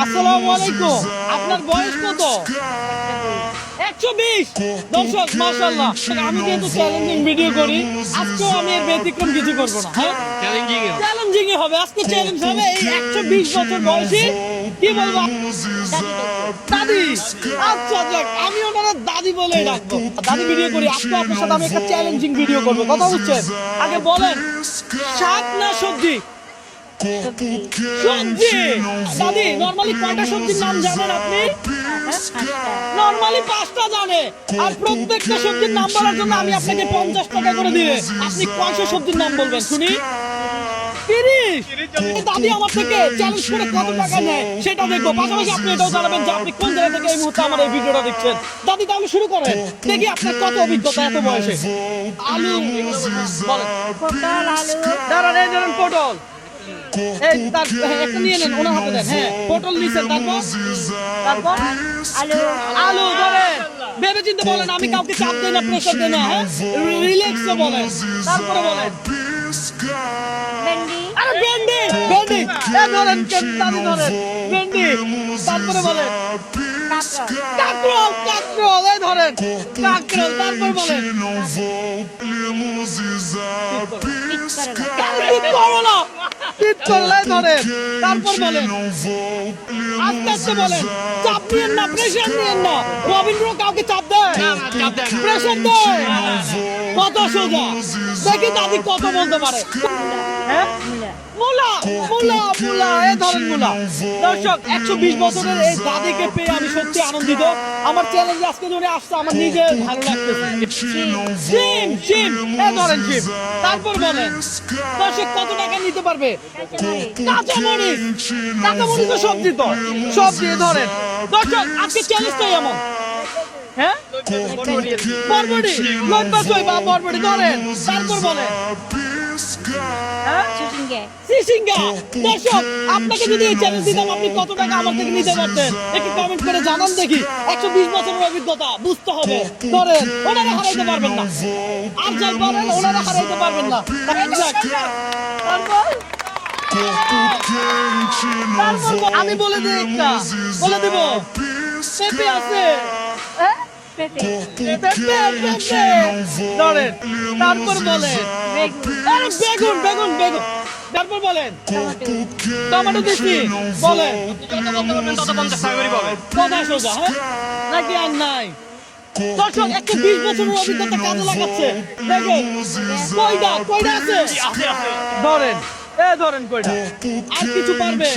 আসসালামু আলাইকুম। আপনার বয়স কত? 120। দর্শক মাশাআল্লাহ, আমি যেহেতু চ্যালেঞ্জিং ভিডিও করি, আজকেও আমি এর ব্যতিক্রম কিছু করব না। হ্যাঁ, চ্যালেঞ্জিং হবে, আজকে চ্যালেঞ্জ হবে এই 120 বছর বয়সী, কি বলবো, দাদি। আচ্ছা যাক, আমি ওনারা দাদি বলে ডাকবো। দাদি ভিডিও করি, আজকে আপনার সাথে আমি একটা চ্যালেঞ্জিং ভিডিও করবো, কথা বুঝছেন? আগে বলেন, শাক না সবজি? সবজি। দাদি, নরমালি কয়টা সবজির নাম জানেন আপনি? নরমালি 5টা জানে। আর প্রত্যেকটা সবজির নাম বলার জন্য আমি আপনাকে 50 টাকা করে দিলে আপনি কয়টা সবজির নাম বলবেন শুনি? 30। দাদি আমার থেকে চ্যালেঞ্জ করে কত টাকা নেয় সেটা দেখবো। পাশাপাশি আপনি এটাও জানাবেন যে আপনি কোন জায়গা থেকে এই মুহূর্তে আমার এই ভিডিওটা দেখছেন। দাদি, তাহলে শুরু করেন, দেখি আপনার কত অভিজ্ঞতা এত বয়সে। আলু বলেন। পটল, আলু, দাঁড়ান, এই ধরেন পটল। এই তার একটা নিয়ে নেন, ওনার হাতে দেন। হ্যাঁ, পটল নিছেন, তারপর আলু, আলু ধরেন। ভেবে চিন্তে বলেন, আমি কাউকে চাপ দেই না, প্রেসার দেই না। হ্যাঁ, রিল্যাক্সে বলেন। তারপরে বলেন ভেন্ডি, আরে ভেন্ডি। ভেন্ডি এ ধরেন, দাদি ধরেন ভেন্ডি। তারপরে বলেন কাঁকরোল, কাকরোল। এই ধরেন কাকরোল। তারপর বলেন পিট করলা, তিত করলা। এই ধরেন। তারপর বলেন আস্তে আস্তে বলেন, চাপ নিয়েন না, প্রেসার নিয়েন না। রবীন্দ্র কাউকে চাপ দেয়? প্রেসার দেয়? কত সোজা, দেখি দাদি কত বলতে পারে। হ্যাঁ, মূলা, মুলা। মুলা এ ধরেন মুলা। দর্শক, 120 বছরের এই দাদিকে পেয়ে আমি সত্যি আনন্দিত। আমার চ্যালেঞ্জ আজকে ধরে আসছে, আমার নিজে ভালো লাগতেছে। শিম। শিম এ ধরেন শিম। তারপর বলেন দর্শক কত টাকা নিতে পারবে? কাঁচামরিচ। কাঁচামরিচ তো সবজি, তো সবজি। এ ধরেন দর্শক, আজকে চ্যালেঞ্জটাই এমন। হ্যাঁ, বরবটি। লম্বা ছয় বা বরবটি ধরেন। তারপর বলেন হ্যাঁ, চিচিঙ্গা, সিসিঙ্গা। দর্শক, আপনাকে যদি এই চ্যালেঞ্জ দিতাম, আপনি কত টাকা আমার থেকে নিতে পারতেন? একটু কমেন্ট করে জানান দেখি। 120 বছরের অভিজ্ঞতা, বুঝতে হবে। ধরেন, ওনারা হারাইতে পারবেন না। আর যাই বলেন, ওনারা হারাইতে পারবেন না। তারপর আমি বলে দিই, একটা বলে দিব। পেঁপে আছে। হ্যাঁ, পেঁপে, ধরেন। তারপর বলেন বেগুন, আরে বেগুন। বেগুন। তারপর বলেন টমেটো, টমেটো দিচ্ছি। বলেন পাবেন। কথা সোজা। হ্যাঁ, নাকি আর নাই? দর্শক, 120 বছরের অভিজ্ঞতা কাজে লাগাচ্ছে। দেখেন কয়টা আছে। ধরেন, ধরেন কয়টা। আর কিছু পারবে?